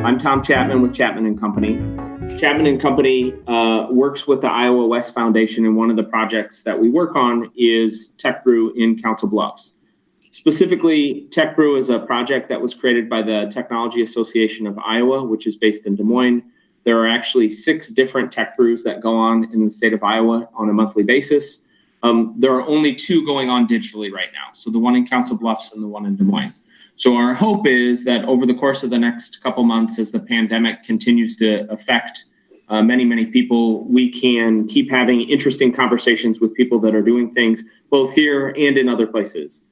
I'm Tom Chapman with Chapman and Company. Chapman and Company works with the Iowa West Foundation, and one of the projects that we work on is TechBrew in Council Bluffs. Specifically, TechBrew is a project that was created by the Technology Association of Iowa, which is based in Des Moines. There are actually 6 different TechBrews that go on in the state of Iowa on a monthly basis. There are only 2 going on digitally right now, so the one in Council Bluffs and the one in Des Moines. So our hope is that over the course of the next couple months, as the pandemic continues to affect many people, we can keep having interesting conversations with people that are doing things both here and in other places.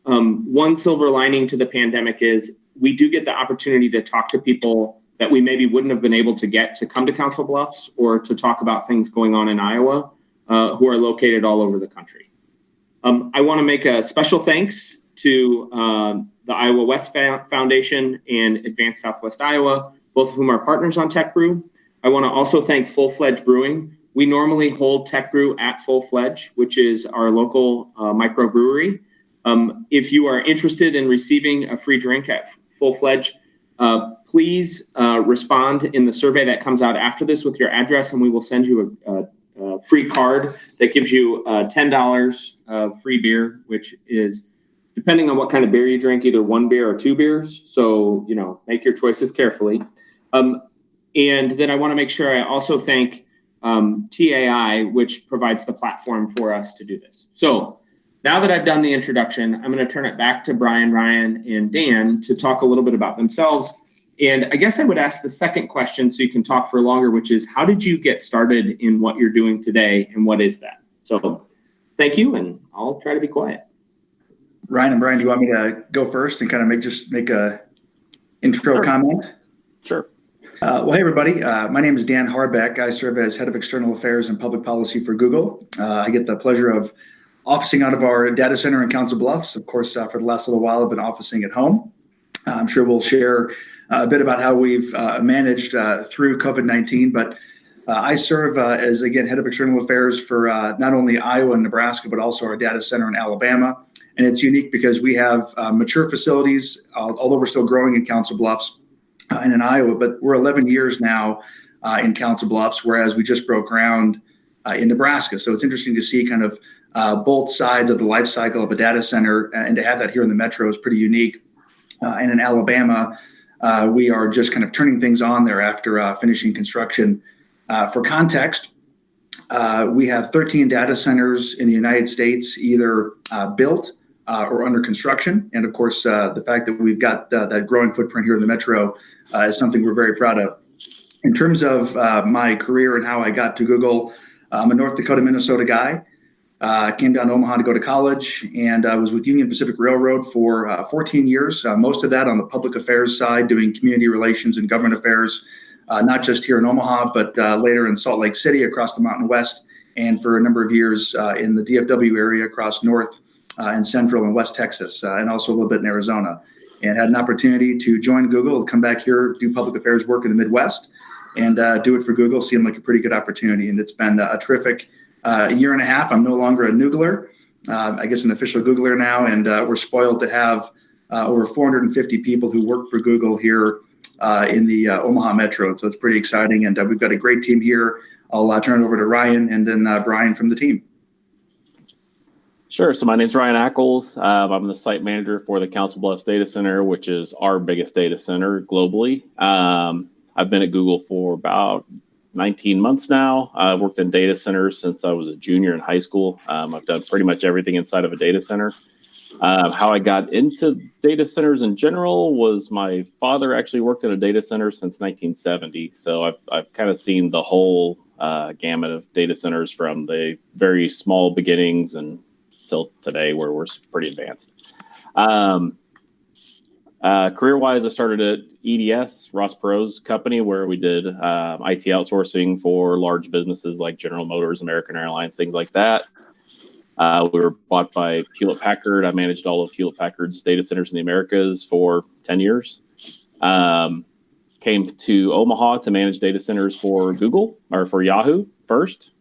One silver lining to the pandemic is we do get the opportunity to talk to people that we maybe wouldn't have been able to get to come to Council Bluffs or to talk about things going on in Iowa who are located all over the country. I want to make a special thanks to the Iowa West Foundation and Advanced Southwest Iowa, both of whom are partners on TechBrew. I want to also thank Full Fledged Brewing. We normally hold TechBrew at Full Fledged, which is our local microbrewery. If you are interested in receiving a free drink at Full Fledged, please respond in the survey that comes out after this with your address, and we will send you a free card that gives you $10 of free beer, which is, depending on what kind of beer you drink, either 1 beer or 2 beers. So, make your choices carefully. And then I want to make sure I also thank TAI, which provides the platform for us to do this. So now that I've done the introduction, I'm going to turn it back to Brian, Ryan, and Dan to talk a little bit about themselves. And I guess I would ask the second question so you can talk for longer, which is, how did you get started in what you're doing today, and what is that? So thank you, and I'll try to be quiet. Ryan and Brian, do you want me to go first and kind of make a intro comment? Sure. Well, hey, everybody. My name is Dan Harbeke. I serve as Head of External Affairs and Public Policy for Google. I get the pleasure of officing out of our data center in Council Bluffs. Of course, for the last little while, I've been officing at home. I'm sure we'll share a bit about how we've managed through COVID-19, but I serve as, again, Head of External Affairs for not only Iowa and Nebraska, but also our data center in Alabama. And it's unique because we have mature facilities, although we're still growing in Council Bluffs and in Iowa, but we're 11 years now in Council Bluffs, whereas we just broke ground in Nebraska. So it's interesting to see kind of both sides of the life cycle of a data center, and to have that here in the metro is pretty unique. And in Alabama, we are just kind of turning things on there after finishing construction. For context, we have 13 data centers in the United States, either built or under construction. And of course, the fact that we've got that growing footprint here in the metro is something we're very proud of. In terms of my career and how I got to Google, I'm a North Dakota, Minnesota guy. Came down to Omaha to go to college, and was with Union Pacific Railroad for 14 years, most of that on the public affairs side, doing community relations and government affairs, not just here in Omaha, but later in Salt Lake City across the Mountain West, and for a number of years in the DFW area across North and Central and West Texas, and also a little bit in Arizona. And had an opportunity to join Google, come back here, do public affairs work in the Midwest, and do it for Google. Seemed like a pretty good opportunity, and it's been a terrific year and a half. I'm no longer a Nagler, I guess an official Googler now, and we're spoiled to have over 450 people who work for Google here in the Omaha Metro. So it's pretty exciting, and we've got a great team here. I'll turn it over to Ryan and then Brian from the team. Sure. So my name's Ryan Ackels. I'm the site manager for the Council Bluffs Data Center, which is our biggest data center globally. I've been at Google for about 19 months now. I've worked in data centers since I was a junior in high school. I've done pretty much everything inside of a data center. How I got into data centers in general was my father actually worked in a data center since 1970. So I've kind of seen the whole gamut of data centers from the very small beginnings and till today, where we're pretty advanced. Career-wise, I started at EDS, Ross Perot's company, where we did IT outsourcing for large businesses like General Motors, American Airlines, things like that. We were bought by Hewlett-Packard. I managed all of Hewlett-Packard's data centers in the Americas for 10 years. Came to Omaha to manage data centers for Google, or for Yahoo first.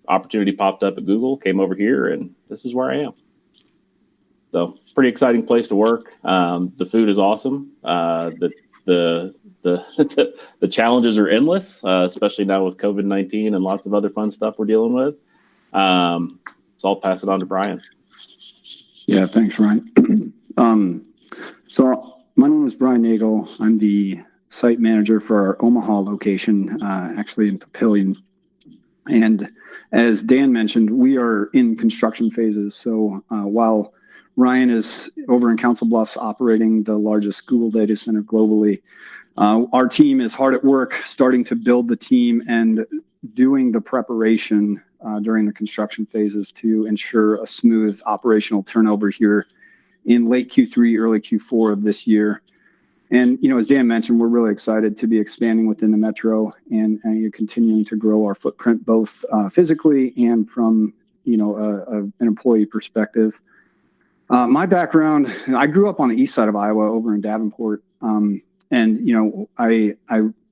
Opportunity popped up at Google, came over here, and this is where I am. So pretty exciting place to work. The food is awesome. The the challenges are endless, especially now with COVID-19 and lots of other fun stuff we're dealing with. So I'll pass it on to Brian. Yeah, thanks, Ryan. So my name is Brian Nagle. I'm the site manager for our Omaha location, actually in Papillion. And as Dan mentioned, we are in construction phases. So while Ryan is over in Council Bluffs operating the largest Google data center globally, our team is hard at work starting to build the team and doing the preparation during the construction phases to ensure a smooth operational turnover here in late Q3, early Q4 of this year. And, as Dan mentioned, we're really excited to be expanding within the metro and continuing to grow our footprint, both physically and from, an employee perspective. My background, I grew up on the east side of Iowa over in Davenport. I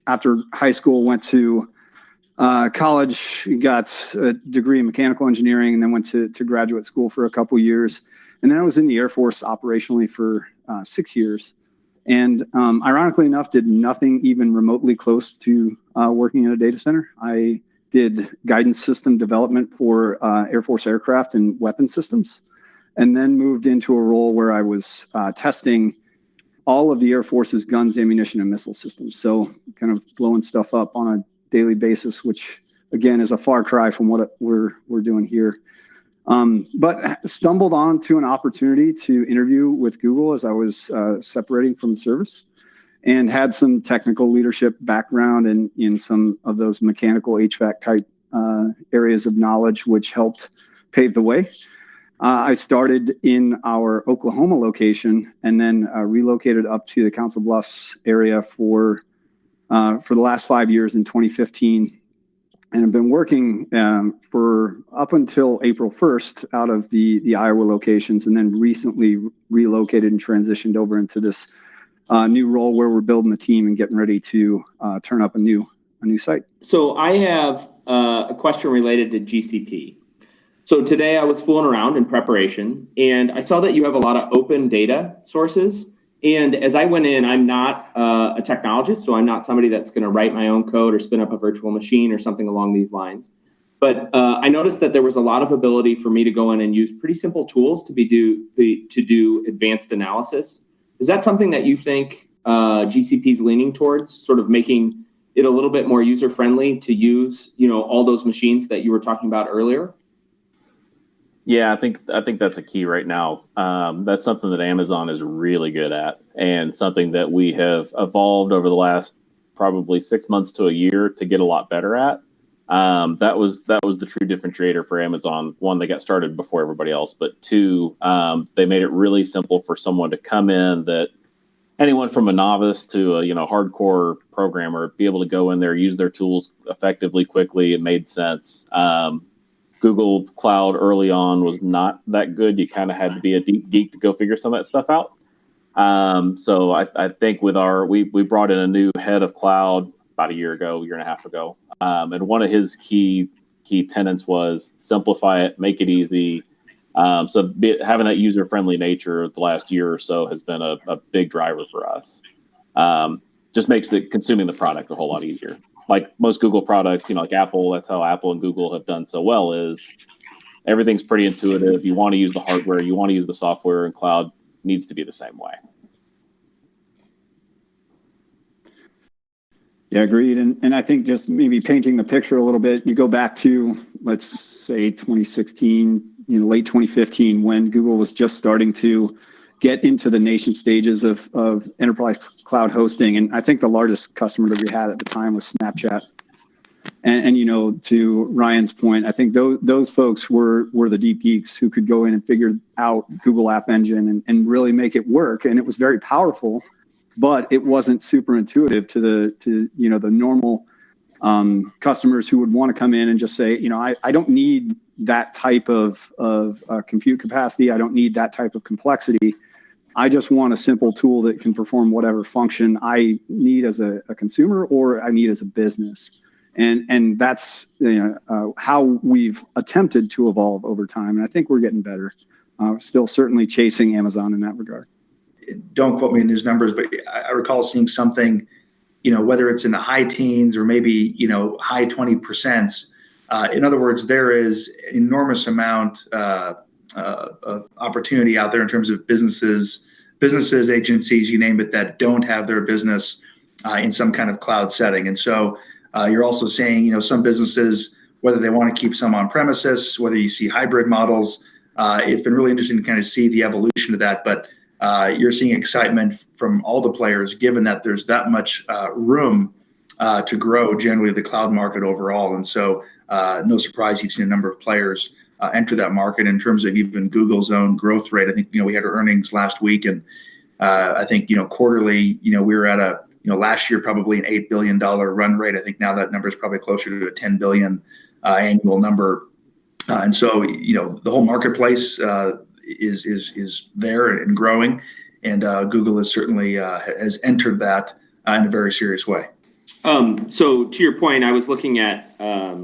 after high school went to college, got a degree in mechanical engineering, and then went to graduate school for a couple years. And then I was in the Air Force operationally for 6 years. And ironically enough, did nothing even remotely close to working in a data center. I did guidance system development for Air Force aircraft and weapon systems, and then moved into a role where I was testing all of the Air Force's guns, ammunition, and missile systems. So kind of blowing stuff up on a daily basis, which again is a far cry from what we're doing here. But stumbled onto an opportunity to interview with Google as I was separating from service, and had some technical leadership background in some of those mechanical HVAC type areas of knowledge, which helped pave the way. I started in our Oklahoma location and then relocated up to the Council Bluffs area for the last 5 years in 2015. And I've been working for up until April 1st out of the Iowa locations, and then recently relocated and transitioned over into this new role where we're building the team and getting ready to turn up a new site. So I have a question related to GCP. So today I was fooling around in preparation, and I saw that you have a lot of open data sources. And as I went in, I'm not a technologist, so I'm not somebody that's going to write my own code or spin up a virtual machine or something along these lines. But I noticed that there was a lot of ability for me to go in and use pretty simple tools to do advanced analysis. Is that something that you think GCP is leaning towards, sort of making it a little bit more user friendly to use, all those machines that you were talking about earlier? Yeah, I think that's a key right now. That's something that Amazon is really good at, and something that we have evolved over the last probably 6 months to a year to get a lot better at. That was the true differentiator for Amazon. One, they got started before everybody else, but two, they made it really simple for someone to come in, that anyone from a novice to a hardcore programmer be able to go in there, use their tools effectively, quickly. It made sense. Google Cloud early on was not that good. You kind of had to be a deep geek to go figure some of that stuff out. So I think with we brought in a new head of cloud about a year and a half ago. And one of his key tenets was simplify it, make it easy. So having that user-friendly nature the last year or so has been a big driver for us. Just makes consuming the product a whole lot easier. Like most Google products, like Apple, that's how Apple and Google have done so well, is everything's pretty intuitive. You want to use the hardware, you want to use the software, and cloud needs to be the same way. Yeah, agreed. And I think just maybe painting the picture a little bit, you go back to, let's say 2016, late 2015, when Google was just starting to get into the nascent stages of enterprise cloud hosting. And I think the largest customer that we had at the time was Snapchat. And to Ryan's point, I think those folks were the deep geeks who could go in and figure out Google App Engine and really make it work. And it was very powerful, but it wasn't super intuitive to the normal customers who would want to come in and just say, I don't need that type of compute capacity. I don't need that type of complexity. I just want a simple tool that can perform whatever function I need as a consumer or I need as a business. And that's how we've attempted to evolve over time. And I think we're getting better. Still certainly chasing Amazon in that regard. don't quote me in these numbers, but I recall seeing something, whether it's in the high teens or maybe, high 20%. In other words, there is an enormous amount of opportunity out there in terms of businesses, agencies, you name it, that don't have their business in some kind of cloud setting. And so you're also seeing, some businesses, whether they want to keep some on premises, whether you see hybrid models. It's been really interesting to kind of see the evolution of that. But you're seeing excitement from all the players, given that there's that much room to grow generally the cloud market overall. And so no surprise you've seen a number of players enter that market. In terms of even Google's own growth rate, I think, we had our earnings last week, and I think, quarterly, we were at a, last year probably an $8 billion run rate. I think now that number is probably closer to a $10 billion annual number. And so, the whole marketplace is there and growing, and Google is certainly has entered that in a very serious way. So to your point, I was looking at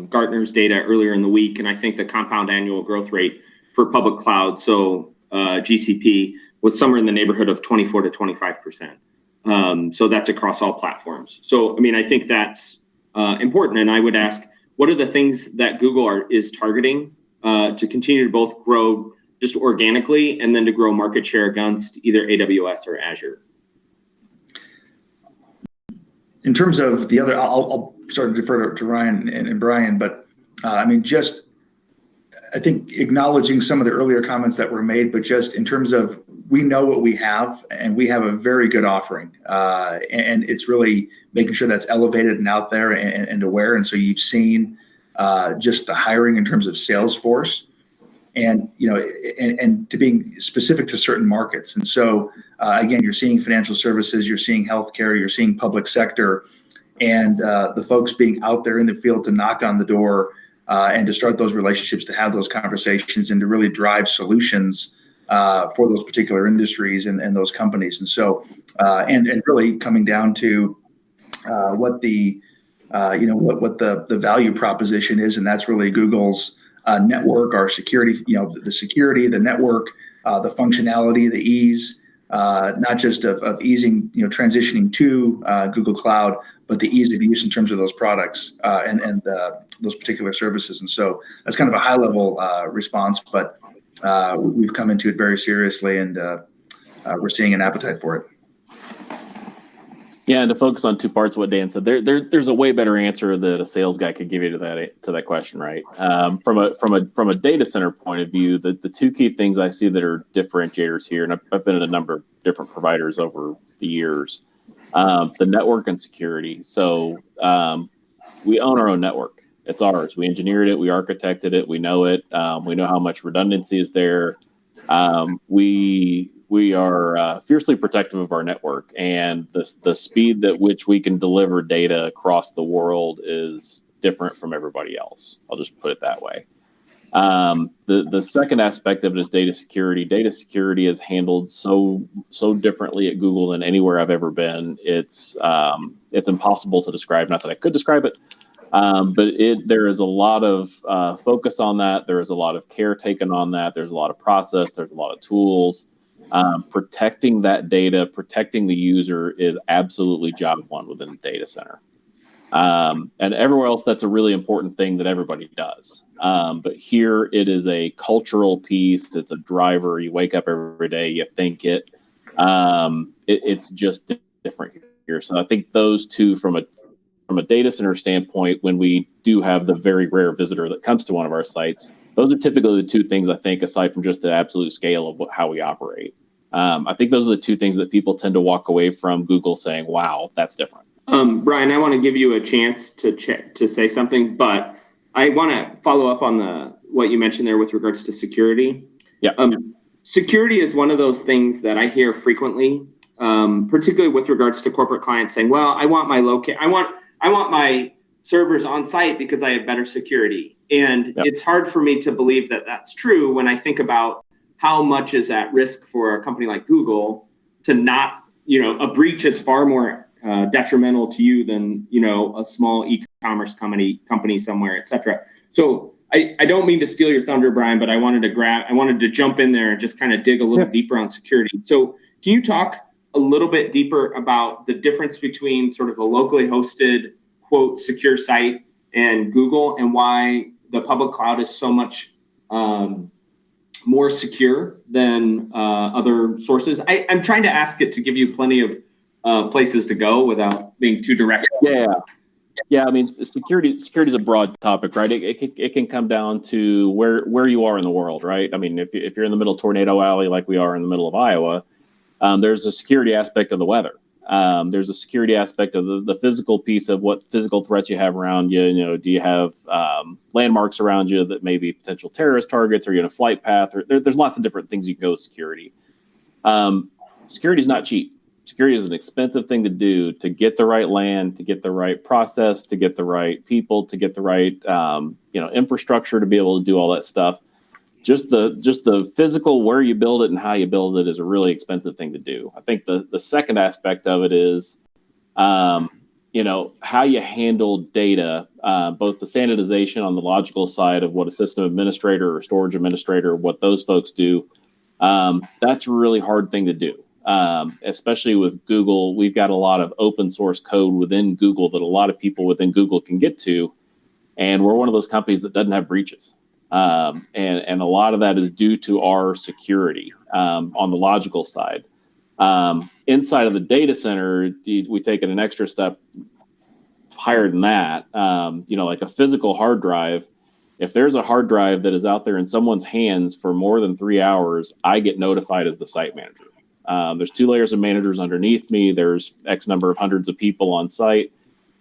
Gartner's data earlier in the week, and I think the compound annual growth rate for public cloud, so GCP, was somewhere in the neighborhood of 24 to 25%. So that's across all platforms. So, I think that's important. And I would ask, what are the things that Google is targeting to continue to both grow just organically and then to grow market share against either AWS or Azure? In terms of the other, I'll start to defer to Ryan and Brian, but I think acknowledging some of the earlier comments that were made, but just in terms of, we know what we have, and we have a very good offering, and it's really making sure that's elevated and out there and aware. And so you've seen just the hiring in terms of Salesforce, and and to being specific to certain markets. And so again, you're seeing financial services, you're seeing healthcare, you're seeing public sector, and the folks being out there in the field to knock on the door and to start those relationships, to have those conversations, and to really drive solutions for those particular industries and those companies. And so and really coming down to what the what the value proposition is, and that's really Google's network, our security, the security, the network, the functionality, the ease, not just of easing, transitioning to Google Cloud, but the ease of use in terms of those products and those particular services. And so that's kind of a high level response, but we've come into it very seriously, and we're seeing an appetite for it. Yeah, and to focus on two parts of what Dan said, there's a way better answer that a sales guy could give you to that question, right? From a data center point of view, the two key things I see that are differentiators here, and I've been at a number of different providers over the years, the network and security. So we own our own network. It's ours. We engineered it. We architected it. We know it. We know how much redundancy is there. We are fiercely protective of our network, and the speed at which we can deliver data across the world is different from everybody else. I'll just put it that way. The second aspect of it is data security. Data security is handled so differently at Google than anywhere I've ever been. It's impossible to describe. Not that I could describe it, but there is a lot of focus on that. There is a lot of care taken on that. There's a lot of process. There's a lot of tools. Protecting that data, protecting the user is absolutely job one within the data center. And everywhere else, that's a really important thing that everybody does. But here it is a cultural piece. It's a driver. You wake up every day, you think it. It's just different here. So I think those two, from a data center standpoint, when we do have the very rare visitor that comes to one of our sites, those are typically the two things I think, aside from just the absolute scale of how we operate. I think those are the two things that people tend to walk away from Google saying, wow, that's different. Brian, I want to give you a chance to say something, but I want to follow up on what you mentioned there with regards to security. Yeah. Security is one of those things that I hear frequently, particularly with regards to corporate clients saying, well, I want my servers on site because I have better security. And It's hard for me to believe that that's true when I think about how much is at risk for a company like Google to not, a breach is far more detrimental to you than, a small e-commerce company somewhere, et cetera. So I don't mean to steal your thunder, Brian, but I wanted to jump in there and just kind of dig a little deeper on security. So Can you talk a little bit deeper about the difference between sort of a locally hosted, quote, secure site and Google, and why the public cloud is so much more secure than other sources? I'm trying to ask it to give you plenty of places to go without being too direct. Yeah. I mean, security is a broad topic, right? It can come down to where you are in the world, right? I mean, if you're in the middle of Tornado Alley like we are in the middle of Iowa, there's a security aspect of the weather. There's a security aspect of the physical piece of what physical threats you have around you. You know, do you have landmarks around you that may be potential terrorist targets? Are you in a flight path? There's lots of different things you can go with security. Security is not cheap. Security is an expensive thing to do to get the right land, to get the right process, to get the right people, to get the right infrastructure to be able to do all that stuff. Just the physical where you build it and how you build it is a really expensive thing to do. I think the second aspect of it is, how you handle data, both the sanitization on the logical side of what a system administrator or storage administrator, what those folks do. That's a really hard thing to do. Especially with Google, we've got a lot of open source code within Google that a lot of people within Google can get to. And we're one of those companies that doesn't have breaches. And a lot of that is due to our security on the logical side. Inside of the data center, we take it an extra step higher than that. Like a physical hard drive. If there's a hard drive that is out there in someone's hands for more than 3 hours, I get notified as the site manager. There's 2 layers of managers underneath me. There's X number of hundreds of people on site.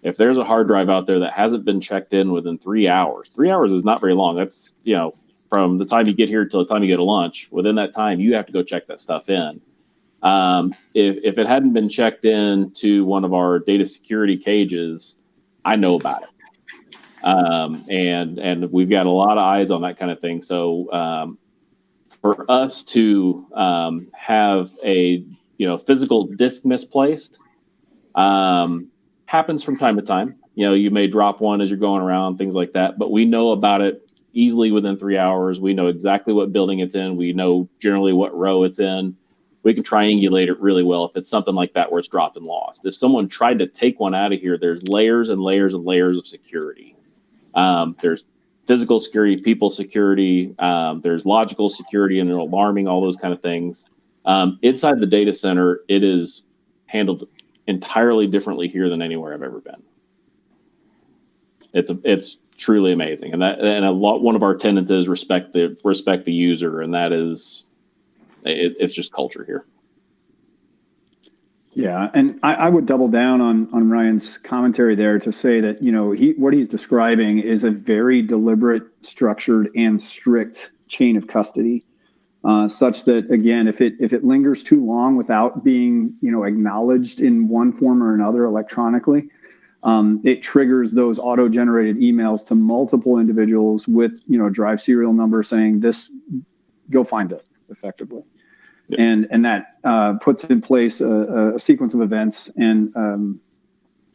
If there's a hard drive out there that hasn't been checked in within 3 hours, 3 hours is not very long. That's, from the time you get here till the time you go to lunch. Within that time, you have to go check that stuff in. If it hadn't been checked in to one of our data security cages, I know about it. And we've got a lot of eyes on that kind of thing. So for us to have a physical disk misplaced happens from time to time. You may drop one as you're going around, things like that, but we know about it easily within 3 hours. We know exactly what building it's in. We know generally what row it's in. We can triangulate it really well if it's something like that where it's dropped and lost. If someone tried to take one out of here, there's layers and layers and layers of security. There's physical security, people security, there's logical security and alarming, all those kind of things. Inside the data center, it is handled entirely differently here than anywhere I've ever been. It's truly amazing, one of our tenets is respect the user, and that is it's just culture here. Yeah, and I would double down on Ryan's commentary there to say that what he's describing is a very deliberate, structured, and strict chain of custody, such that again, if it lingers too long without being acknowledged in one form or another electronically, it triggers those auto-generated emails to multiple individuals with drive serial number saying this, go find it effectively. Yeah. And that puts in place a sequence of events, and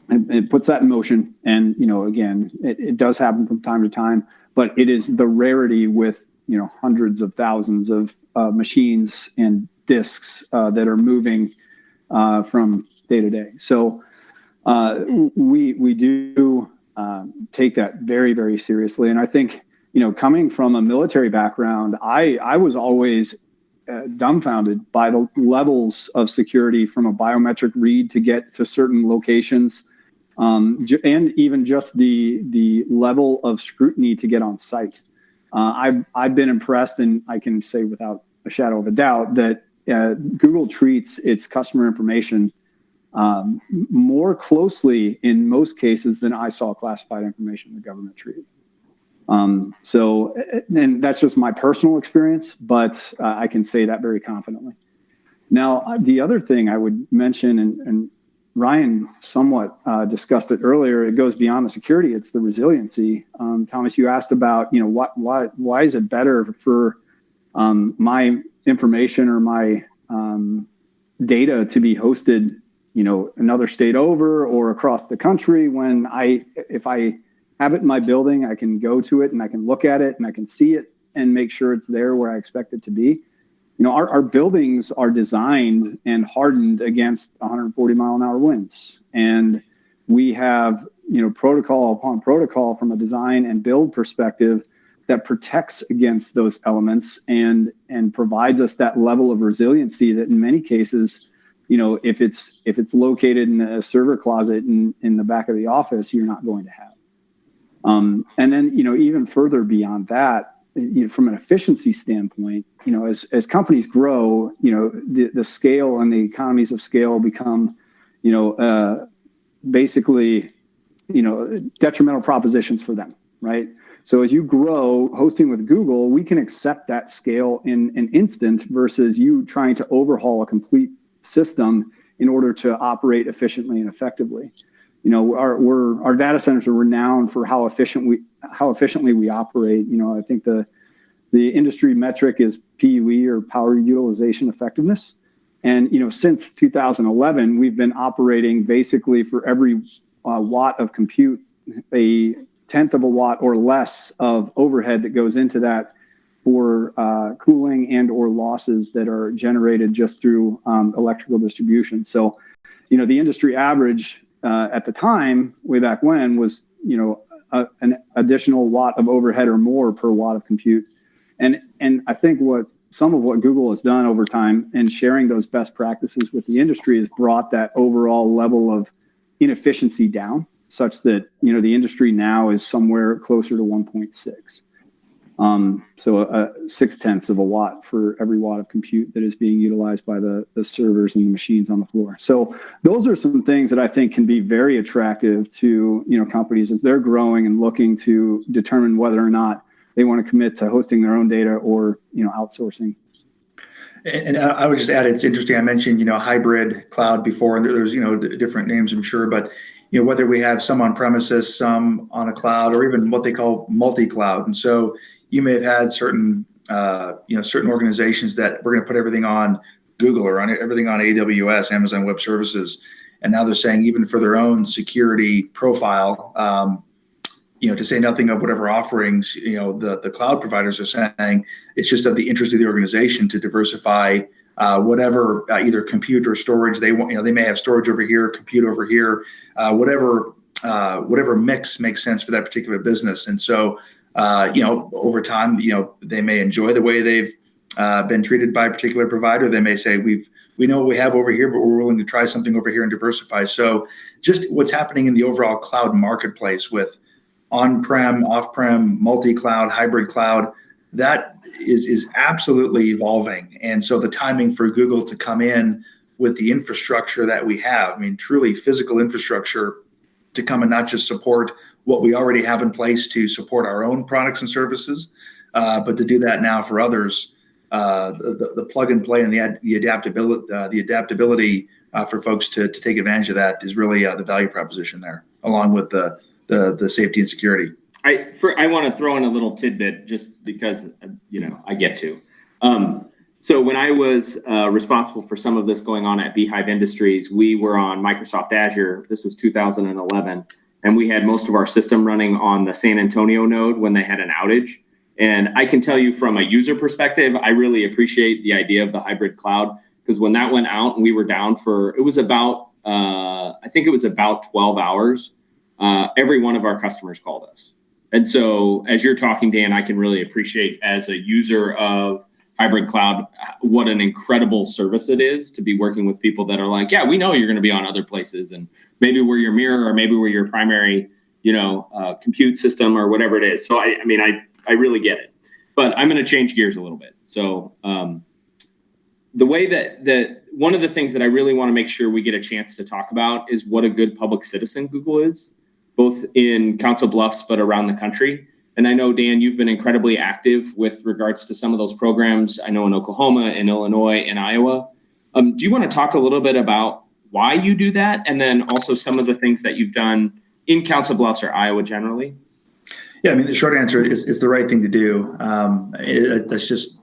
it puts that in motion. And again, it does happen from time to time, but it is the rarity with hundreds of thousands of machines and disks that are moving from day to day. So we do take that very, very seriously. And I think coming from a military background, I was always dumbfounded by the levels of security from a biometric read to get to certain locations, and even just the level of scrutiny to get on site. I've been impressed, and I can say without a shadow of a doubt that Google treats its customer information more closely in most cases than I saw classified information the government treated. So, and that's just my personal experience, but I can say that very confidently. Now, the other thing I would mention, and Ryan somewhat discussed it earlier, it goes beyond the security, it's the resiliency. Thomas, you asked about, why is it better for my information or my data to be hosted, another state over or across the country when if I have it in my building, I can go to it and I can look at it and I can see it and make sure it's there where I expect it to be. our buildings are designed and hardened against 140 mile an hour winds. And we have, protocol upon protocol from a design and build perspective that protects against those elements and provides us that level of resiliency that in many cases, if it's located in a server closet in the back of the office, you're not going to have. And then, even further beyond that, from an efficiency standpoint, as companies grow, the scale and the economies of scale become, basically, detrimental propositions for them, right? So as you grow hosting with Google, we can accept that scale in an instant versus you trying to overhaul a complete system in order to operate efficiently and effectively. Our data centers are renowned for how efficiently we operate. I think the industry metric is PUE, or power utilization effectiveness. And since 2011, we've been operating basically for every watt of compute, a tenth of a watt or less of overhead that goes into that for cooling and or losses that are generated just through electrical distribution. So, the industry average at the time, way back when, was an additional watt of overhead or more per watt of compute. And I think some of what Google has done over time and sharing those best practices with the industry has brought that overall level of inefficiency down, such that the industry now is somewhere closer to 1.6. So 0.6 of a watt for every watt of compute that is being utilized by the servers and the machines on the floor. So those are some things that I think can be very attractive to companies as they're growing and looking to determine whether or not they want to commit to hosting their own data or outsourcing. And I would just add, it's interesting. I mentioned hybrid cloud before, and there's different names, I'm sure, but whether we have some on premises, some on a cloud, or even what they call multi-cloud. And so you may have had certain organizations that we're going to put everything on Google or on everything on AWS, Amazon Web Services, and now they're saying even for their own security profile, to say nothing of whatever offerings the cloud providers are saying, it's just of the interest of the organization to diversify whatever either compute or storage they want. They may have storage over here, compute over here, whatever mix makes sense for that particular business. And so over time, they may enjoy the way they've been treated by a particular provider. They may say, we know what we have over here, but we're willing to try something over here and diversify. So just what's happening in the overall cloud marketplace with on-prem, off-prem, multi-cloud, hybrid cloud, that is absolutely evolving. And so the timing for Google to come in with the infrastructure that we have, truly physical infrastructure, to come and not just support what we already have in place to support our own products and services, but to do that now for others, the plug and play and the adaptability for folks to take advantage of that is really the value proposition there, along with the safety and security. I want to throw in a little tidbit just because I get to. So when I was responsible for some of this going on at Beehive Industries, we were on Microsoft Azure. This was 2011, and we had most of our system running on the San Antonio node when they had an outage. And I can tell you from a user perspective, I really appreciate the idea of the hybrid cloud, because when that went out and we were down for, it was about, I think it was about 12 hours, every one of our customers called us. And so as you're talking, Dan, I can really appreciate as a user of hybrid cloud, what an incredible service it is to be working with people that are like, yeah, we know you're going to be on other places, and maybe we're your mirror, or maybe we're your primary, compute system, or whatever it is. So I really get it, but I'm going to change gears a little bit. So the way that one of the things that I really want to make sure we get a chance to talk about is what a good public citizen Google is, both in Council Bluffs, but around the country. And I know, Dan, you've been incredibly active with regards to some of those programs. I know in Oklahoma, in Illinois, in Iowa. Do you want to talk a little bit about why you do that? And then also some of the things that you've done in Council Bluffs or Iowa generally? Yeah, the short answer is the right thing to do. That's just,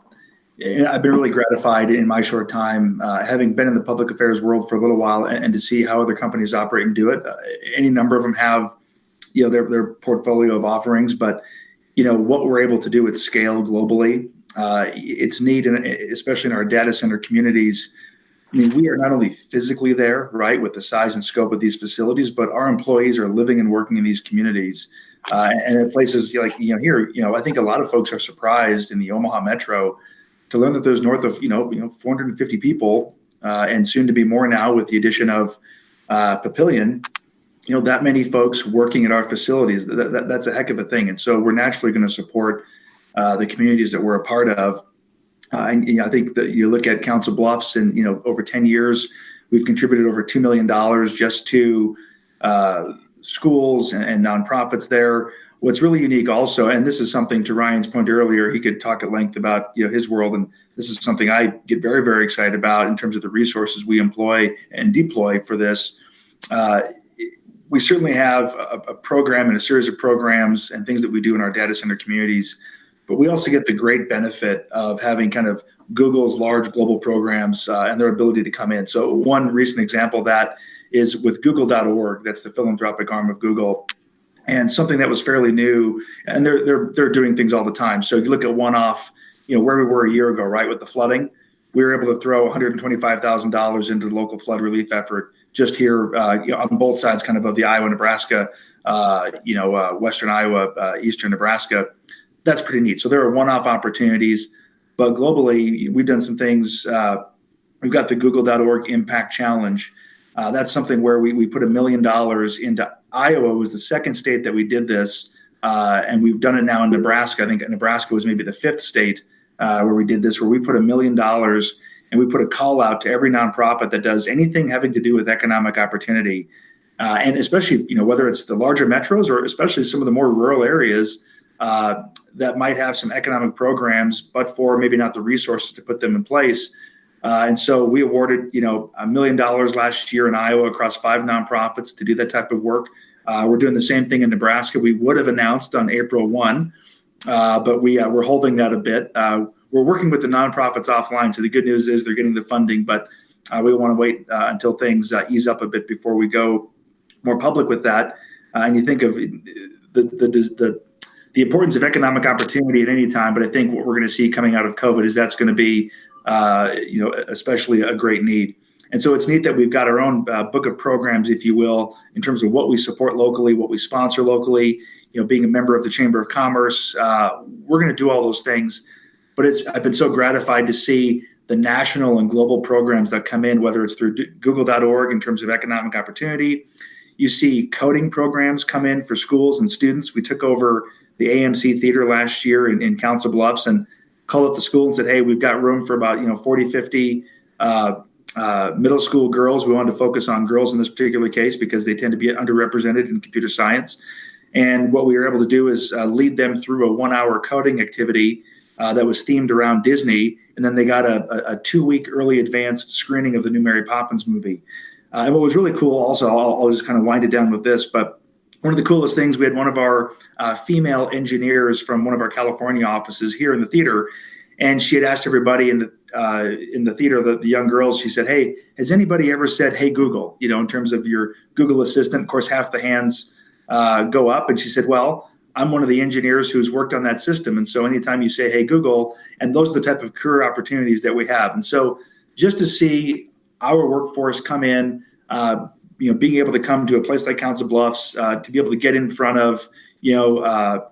I've been really gratified in my short time, having been in the public affairs world for a little while, and to see how other companies operate and do it. Any number of them have, their portfolio of offerings, but what we're able to do at scale globally it's neat, and especially in our data center communities. I mean, we are not only physically there, right, with the size and scope of these facilities, but our employees are living and working in these communities. And in places like, here, I think a lot of folks are surprised in the Omaha metro to learn that there's north of, 450 people, and soon to be more now with the addition of Papillion, that many folks working at our facilities. That's a heck of a thing. And so we're naturally going to support the communities that we're a part of. And I think that you look at Council Bluffs, and over 10 years, we've contributed over $2 million just to schools and nonprofits there. What's really unique also, and this is something to Ryan's point earlier, he could talk at length about his world, and this is something I get very, very excited about in terms of the resources we employ and deploy for this. We certainly have a program and a series of programs and things that we do in our data center communities. But we also get the great benefit of having kind of Google's large global programs and their ability to come in. So one recent example of that is with Google.org. That's the philanthropic arm of Google, and something that was fairly new. And they're doing things all the time. So you look at one-off, where we were a year ago, right, with the flooding, we were able to throw $125,000 into the local flood relief effort just here, on both sides, kind of the Iowa, Nebraska, Western Iowa, Eastern Nebraska. That's pretty neat. So there are one-off opportunities, but globally, we've done some things. We've got the Google.org Impact Challenge. That's something where we put $1 million into Iowa. Was the second state that we did this, and we've done it now in Nebraska. I think Nebraska was maybe the fifth state where we did this, where we put $1 million and we put a call out to every nonprofit that does anything having to do with economic opportunity, and especially whether it's the larger metros or especially some of the more rural areas. That might have some economic programs, but for maybe not the resources to put them in place. And so we awarded, $1 million last year in Iowa across 5 nonprofits to do that type of work. We're doing the same thing in Nebraska. We would have announced on April 1, but we're holding that a bit. We're working with the nonprofits offline. So the good news is they're getting the funding, but we want to wait until things ease up a bit before we go more public with that. And you think of the importance of economic opportunity at any time, but I think what we're going to see coming out of COVID is that's going to be, especially a great need. And so it's neat that we've got our own book of programs, if you will, in terms of what we support locally, what we sponsor locally. Being a member of the Chamber of Commerce, we're going to do all those things. But I've been so gratified to see the national and global programs that come in, whether it's through Google.org in terms of economic opportunity. You see coding programs come in for schools and students. We took over the AMC Theater last year in Council Bluffs and called up the school and said, hey, we've got room for about 40, 50 middle school girls. We wanted to focus on girls in this particular case because they tend to be underrepresented in computer science. And what we were able to do is lead them through a 1-hour coding activity that was themed around Disney. And then they got a 2-week early advanced screening of the new Mary Poppins movie. And what was really cool also, I'll just kind of wind it down with this, but one of the coolest things, we had one of our female engineers from one of our California offices here in the theater, and she had asked everybody in the theater, the young girls, she said, hey, has anybody ever said, hey, Google, in terms of your Google Assistant? Of course, half the hands go up. And she said, well, I'm one of the engineers who's worked on that system. And so anytime you say, hey, Google, and those are the type of career opportunities that we have. And so just to see our workforce come in, being able to come to a place like Council Bluffs, to be able to get in front of, that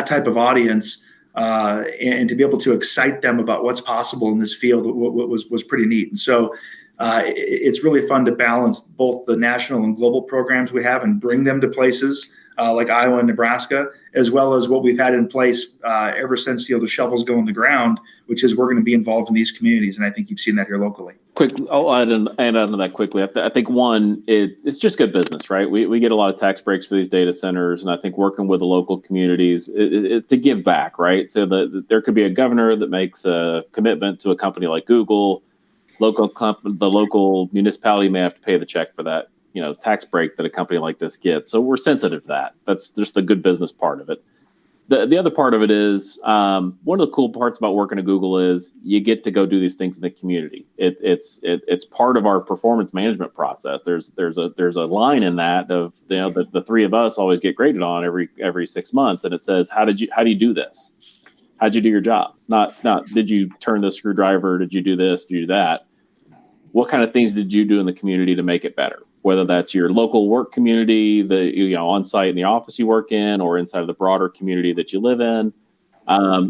type of audience, and to be able to excite them about what's possible in this field was pretty neat. And so it's really fun to balance both the national and global programs we have and bring them to places like Iowa and Nebraska, as well as what we've had in place ever since the shovels go in the ground, which is we're going to be involved in these communities. And I think you've seen that here locally. Quick, I'll add on to that quickly. I think one, it's just good business, right? We get a lot of tax breaks for these data centers, and I think working with the local communities to give back, right? So there could be a governor that makes a commitment to a company like Google. The local municipality may have to pay the check for that, tax break that a company like this gets. So we're sensitive to that. That's just the good business part of it. The other part of it is one of the cool parts about working at Google is you get to go do these things in the community. It's part of our performance management process. There's a line in that of the 3 of us always get graded on every 6 months, and it says how do you do this? how'd you do your job? Not did you turn the screwdriver? Did you do this? Did you do that? What kind of things did you do in the community to make it better? Whether that's your local work community, the on site in the office you work in, or inside of the broader community that you live in.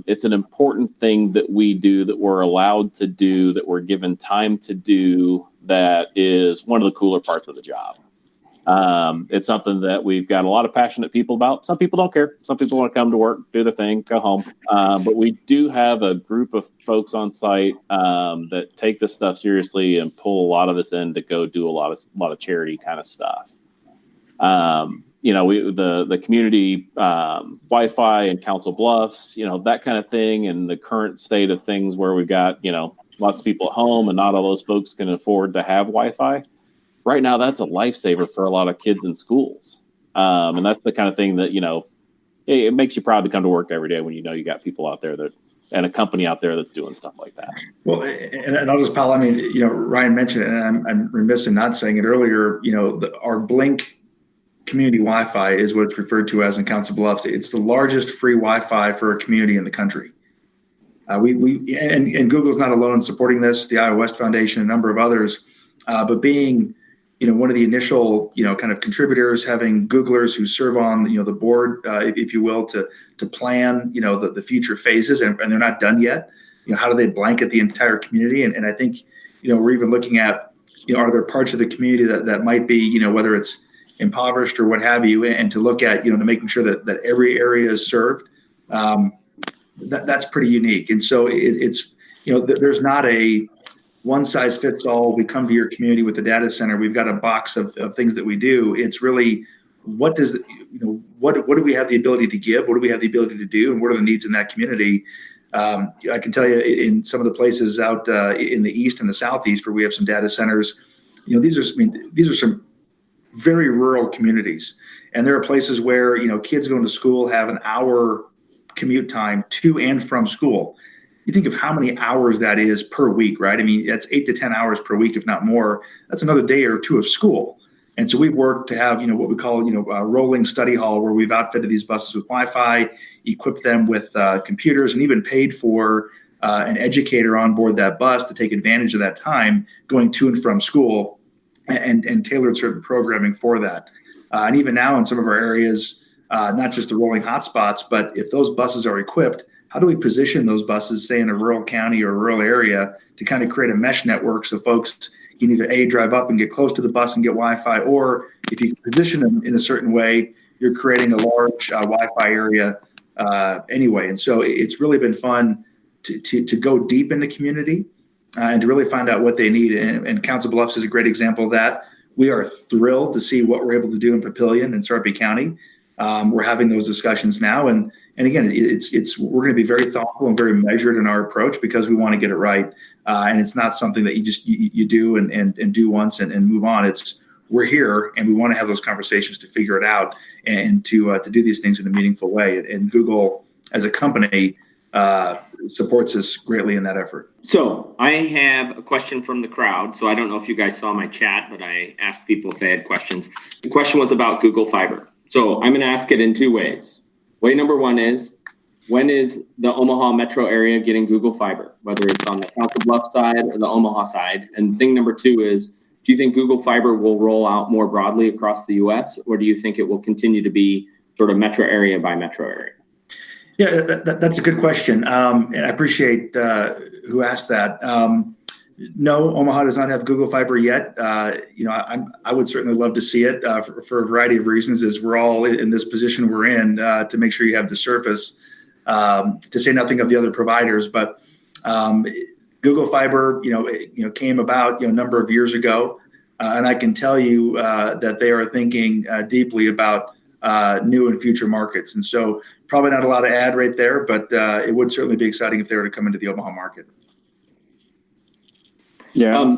It's an important thing that we do, that we're allowed to do, that we're given time to do. That is one of the cooler parts of the job. It's something that we've got a lot of passionate people about. Some people don't care. Some people want to come to work, do their thing, go home. But we do have a group of folks on site that take this stuff seriously and pull a lot of this in to go do a lot of charity kind of stuff. The community Wi-Fi in Council Bluffs, that kind of thing, and the current state of things where we've got, lots of people at home and not all those folks can afford to have Wi-Fi. Right now, that's a lifesaver for a lot of kids in schools. And that's the kind of thing that, it makes you proud to come to work every day when you got people out there and a company out there that's doing stuff like that. Well, and I'll just, Paul, Ryan mentioned it, and I'm remiss in not saying it earlier, our Blink community Wi-Fi is what it's referred to as in Council Bluffs. It's the largest free Wi-Fi for a community in the country. And Google's not alone in supporting this, the Iowa West Foundation, a number of others, but being one of the initial, kind of contributors, having Googlers who serve on, the board, if you will, to plan, the future phases, and they're not done yet. How do they blanket the entire community? And I think, we're even looking at, are there parts of the community that might be, whether it's impoverished or what have you, and to look at, to making sure that every area is served. That's pretty unique. And so it's, there's not a one size fits all. We come to your community with the data center. We've got a box of things that we do. It's really, what do we have the ability to give? What do we have the ability to do? And what are the needs in that community? I can tell you in some of the places out in the East and the Southeast where we have some data centers, these are some very rural communities. And there are places where, kids going to school have an hour commute time to and from school. You think of how many hours that is per week, right? That's 8 to 10 hours per week, if not more. That's another day or two of school. And so we've worked to have, what we call, a rolling study hall where we've outfitted these buses with Wi-Fi, equipped them with computers, and even paid for an educator on board that bus to take advantage of that time going to and from school and tailored certain programming for that. And even now in some of our areas, not just the rolling hotspots, but if those buses are equipped, how do we position those buses, say in a rural county or a rural area, to kind of create a mesh network so folks can either drive up and get close to the bus and get Wi-Fi, or if you position them in a certain way, you're creating a large Wi-Fi area anyway. And so it's really been fun to go deep in the community and to really find out what they need. And Council Bluffs is a great example of that. We are thrilled to see what we're able to do in Papillion and Sarpy County. We're having those discussions now, and again, we're going to be very thoughtful and very measured in our approach because we want to get it right, and it's not something that you do and do once and move on. We're here and we want to have those conversations to figure it out and to do these things in a meaningful way. And Google as a company supports us greatly in that effort. So I have a question from the crowd. So I don't know if you guys saw my chat, but I asked people if they had questions. The question was about Google Fiber. So I'm going to ask it in two ways. Way number one is, when is the Omaha metro area getting Google Fiber, whether it's on the Council Bluffs side or the Omaha side? And thing number two is, do you think Google Fiber will roll out more broadly across the U.S., or do you think it will continue to be sort of metro area by metro area? Yeah, that's a good question. And I appreciate who asked that. No, Omaha does not have Google Fiber yet. I would certainly love to see it for a variety of reasons, as we're all in this position we're in to make sure you have the surface, to say nothing of the other providers. But Google Fiber, came about a number of years ago, and I can tell you that they are thinking deeply about new and future markets. And so probably not a lot of ad right there, but it would certainly be exciting if they were to come into the Omaha market. Yeah.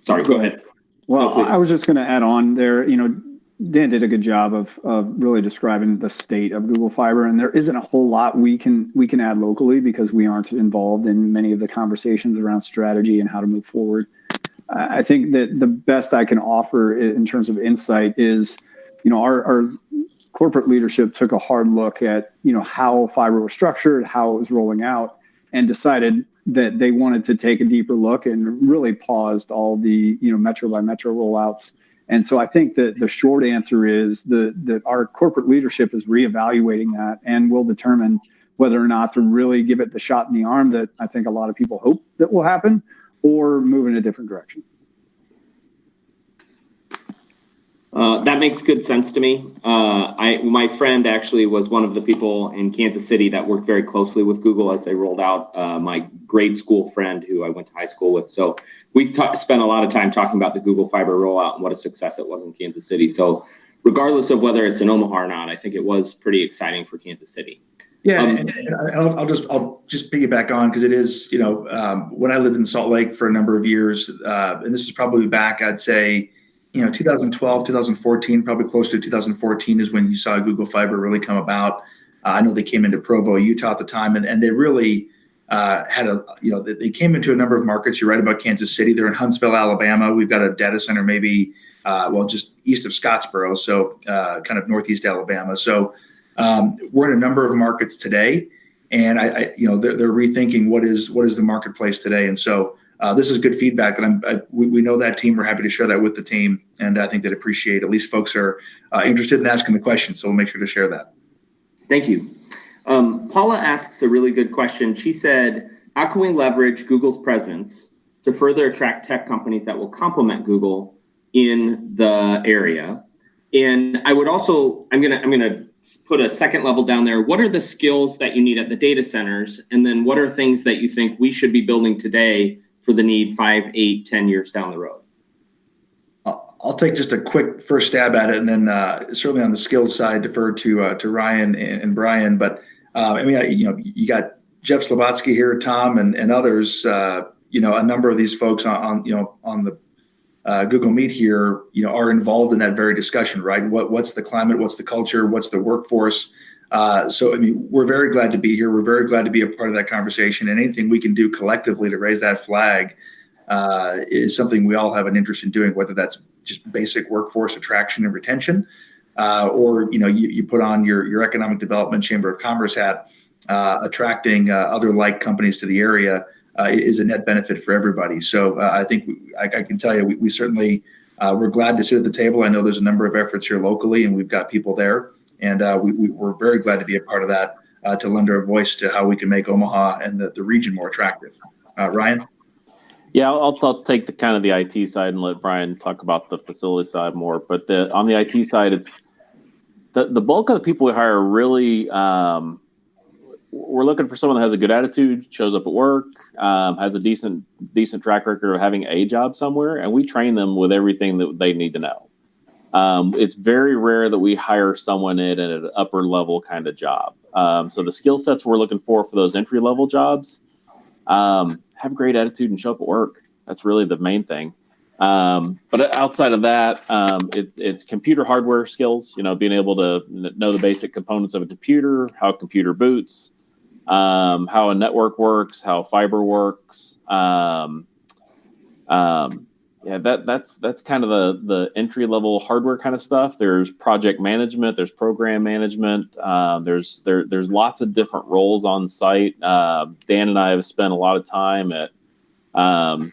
Sorry, go ahead. Well, I was just going to add on there, Dan did a good job of really describing the state of Google Fiber, and there isn't a whole lot we can add locally because we aren't involved in many of the conversations around strategy and how to move forward. I think that the best I can offer in terms of insight is, our corporate leadership took a hard look at, how fiber was structured, how it was rolling out, and decided that they wanted to take a deeper look and really paused all the, metro by metro rollouts. And so I think that the short answer is that our corporate leadership is reevaluating that and will determine whether or not to really give it the shot in the arm that I think a lot of people hope that will happen, or move in a different direction. That makes good sense to me. My friend actually was one of the people in Kansas City that worked very closely with Google as they rolled out. My grade school friend who I went to high school with. So we spent a lot of time talking about the Google Fiber rollout and what a success it was in Kansas City. So regardless of whether it's in Omaha or not, I think it was pretty exciting for Kansas City. Yeah, and I'll just piggyback on, because it is, when I lived in Salt Lake for a number of years, and this is probably back, I'd say, 2012, 2014, probably close to 2014 is when you saw Google Fiber really come about. I know they came into Provo, Utah at the time, and they really had they came into a number of markets. You're right about Kansas City. They're in Huntsville, Alabama. We've got a data center maybe, just east of Scottsboro, so kind of northeast Alabama. So we're in a number of markets today, and they're rethinking what is the marketplace today. And so this is good feedback that we know that team. We're happy to share that with the team, and I think they'd appreciate, at least folks are interested in asking the question. So we'll make sure to share that. Thank you. Paula asks a really good question. She said, how can we leverage Google's presence to further attract tech companies that will complement Google in the area? And I would also, I'm gonna put a second level down there. What are the skills that you need at the data centers? And then what are things that you think we should be building today for the need 5, 8, 10 years down the road? I'll take just a quick first stab at it, and then certainly on the skills side, defer to Ryan and Brian. But you got Jeff Slavatsky here, Tom, and others. A number of these folks on the Google Meet here, are involved in that very discussion, right? What's the climate? What's the culture? What's the workforce? We're very glad to be here. We're very glad to be a part of that conversation. And anything we can do collectively to raise that flag is something we all have an interest in doing, whether that's just basic workforce attraction and retention, or you put on your economic development chamber of commerce hat. Attracting other like companies to the area is a net benefit for everybody. So I think I can tell you, we certainly we're glad to sit at the table. I know there's a number of efforts here locally, and we've got people there, and we're very glad to be a part of that, to lend our voice to how we can make Omaha and the region more attractive. Ryan? Yeah, I'll take the IT side and let Brian talk about the facility side more. But on the IT side, it's the bulk of the people we hire really. We're looking for someone that has a good attitude, shows up at work, has a decent track record of having a job somewhere, and we train them with everything that they need to know. It's very rare that we hire someone in at an upper level kind of job. So the skill sets we're looking for those entry level jobs, have great attitude and show up at work. That's really the main thing. But outside of that, it's computer hardware skills, being able to know the basic components of a computer, how a computer boots, how a network works, how fiber works. That's kind of the entry level hardware kind of stuff. There's project management, there's program management. There's lots of different roles on site. Dan and I have spent a lot of time at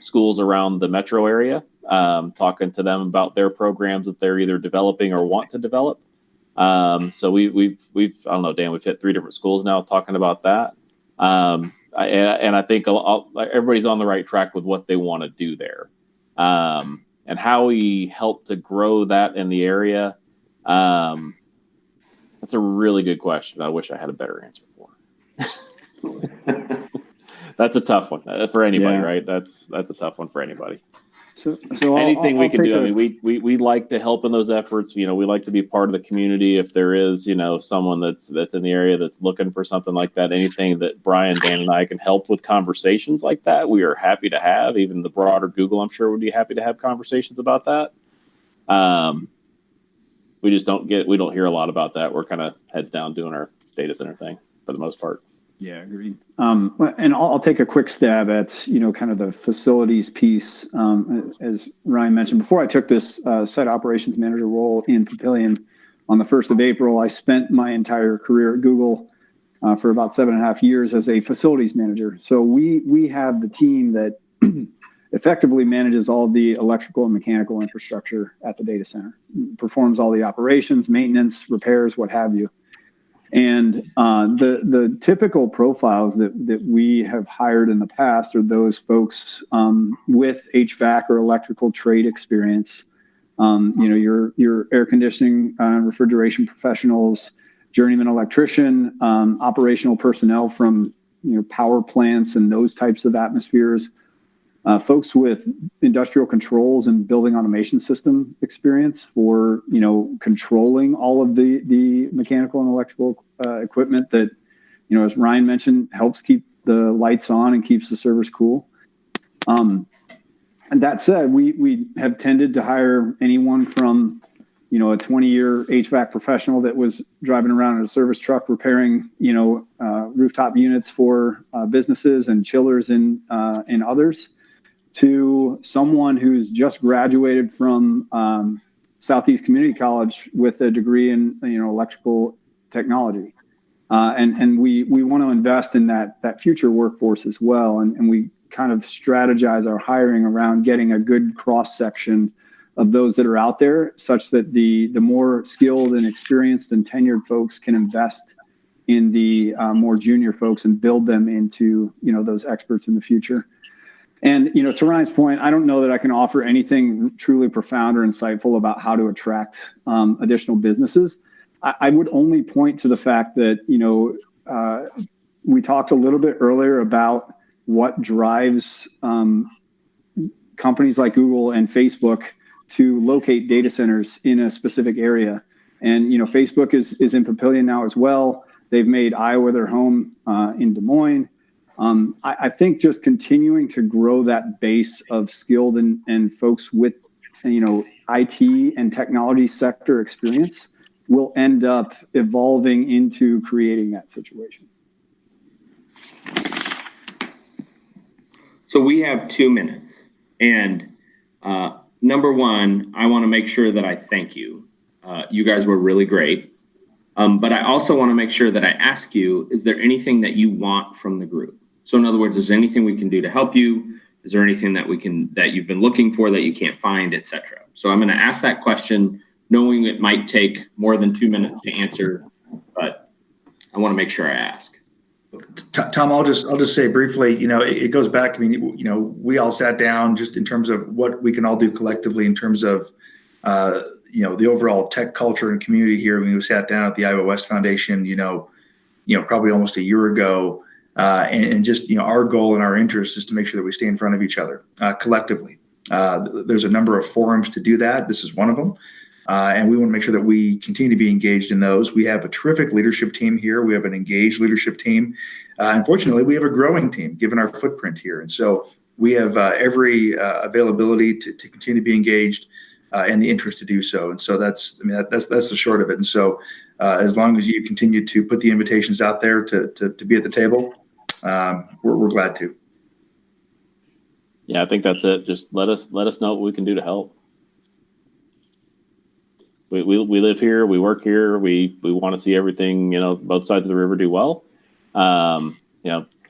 schools around the metro area, talking to them about their programs that they're either developing or want to develop. So we've I don't know, Dan, we've hit 3 different schools now talking about that. And I think everybody's on the right track with what they want to do there. And how we help to grow that in the area. That's a really good question. I wish I had a better answer for. That's a tough one for anybody, right? That's a tough one for anybody. So anything we can do. I mean, we like to help in those efforts. We like to be part of the community. If there is, someone that's in the area that's looking for something like that, anything that Brian, Dan, and I can help with conversations like that, we are happy to have. Even the broader Google, I'm sure, would be happy to have conversations about that. We don't hear a lot about that. We're kind of heads down doing our data center thing for the most part. Yeah, agreed. And I'll take a quick stab at, kind of the facilities piece. As Ryan mentioned, before I took this site operations manager role in Papillion, on the 1st of April, I spent my entire career at Google for about 7.5 years as a facilities manager. So we have the team that effectively manages all the electrical and mechanical infrastructure at the data center, performs all the operations, maintenance, repairs, what have you. And the typical profiles that we have hired in the past are those folks with HVAC or electrical trade experience. Your air conditioning, refrigeration professionals, journeyman electrician, operational personnel from power plants and those types of atmospheres, folks with industrial controls and building automation system experience for controlling all of the mechanical and electrical equipment that as Ryan mentioned, helps keep the lights on and keeps the servers cool. And that said, we have tended to hire anyone from a 20-year HVAC professional that was driving around in a service truck repairing rooftop units for businesses and chillers in others, to someone who's just graduated from Southeast Community College with a degree in electrical technology. And we want to invest in that future workforce as well. And we kind of strategize our hiring around getting a good cross section of those that are out there, such that the more skilled and experienced and tenured folks can invest in the more junior folks and build them into those experts in the future. And to Ryan's point, I don't know that I can offer anything truly profound or insightful about how to attract additional businesses. I would only point to the fact that we talked a little bit earlier about what drives companies like Google and Facebook to locate data centers in a specific area. And, Facebook is in Papillion now as well. They've made Iowa their home in Des Moines. I think just continuing to grow that base of skilled and folks with, IT and technology sector experience will end up evolving into creating that situation. So we have 2 minutes, and number one, I want to make sure that I thank you. You guys were really great. But I also want to make sure that I ask you, is there anything that you want from the group? So in other words, is there anything we can do to help you? Is there anything that you've been looking for that you can't find, et cetera? So I'm going to ask that question, knowing it might take more than 2 minutes to answer, but I want to make sure I ask. Tom, I'll just say briefly, it goes back. I mean, we all sat down just in terms of what we can all do collectively in terms of, the overall tech culture and community here. We sat down at the Iowa West Foundation, probably almost a year ago, and just, our goal and our interest is to make sure that we stay in front of each other collectively. There's a number of forums to do that. This is one of them. And we want to make sure that we continue to be engaged in those. We have a terrific leadership team here. We have an engaged leadership team. Unfortunately, we have a growing team given our footprint here. And so we have every availability to continue to be engaged and the interest to do so. And so that's the short of it. And so as long as you continue to put the invitations out there to be at the table, we're glad to. Yeah, I think that's it. Just let us know what we can do to help. We live here, we work here, we want to see everything, both sides of the river do well. Brian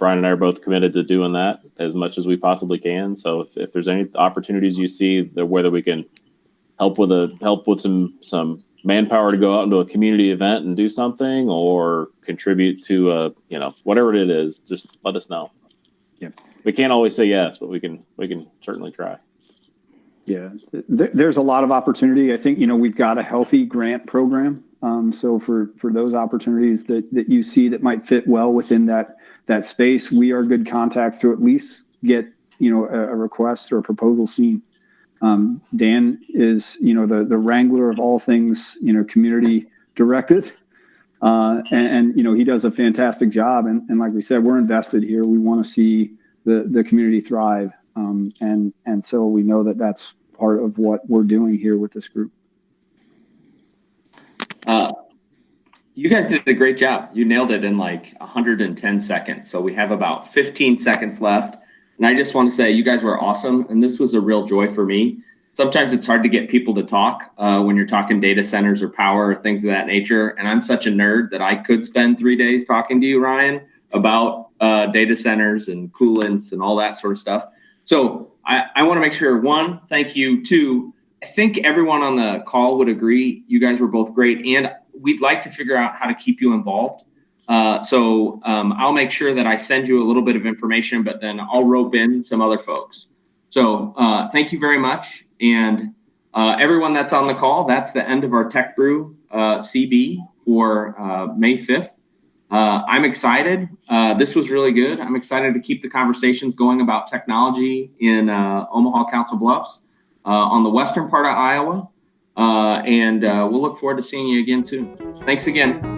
and I are both committed to doing that as much as we possibly can. So if there's any opportunities you see whether we can help with some manpower to go out into a community event and do something, or contribute to whatever it is, just let us know. Yeah, we can't always say yes, but we can certainly try. Yeah, there's a lot of opportunity. I think, we've got a healthy grant program. So for those opportunities that you see that might fit well within that space, we are good contacts to at least get, a request or a proposal seen. Dan is, the wrangler of all things, community directed. And he does a fantastic job. And like we said, we're invested here. We want to see the community thrive. And so we know that that's part of what we're doing here with this group. You guys did a great job. You nailed it in like 110 seconds. So we have about 15 seconds left. And I just want to say you guys were awesome. And this was a real joy for me. sometimes it's hard to get people to talk when you're talking data centers or power or things of that nature. And I'm such a nerd that I could spend 3 days talking to you, Ryan, about data centers and coolants and all that sort of stuff. So I want to make sure, one, thank you. Two, I think everyone on the call would agree you guys were both great, and we'd like to figure out how to keep you involved. So I'll make sure that I send you a little bit of information, but then I'll rope in some other folks. So thank you very much. And everyone that's on the call, that's the end of our TechBrew CB for May 5th. I'm excited. This was really good. I'm excited to keep the conversations going about technology in Omaha Council Bluffs on the western part of Iowa. And we'll look forward to seeing you again soon. Thanks again.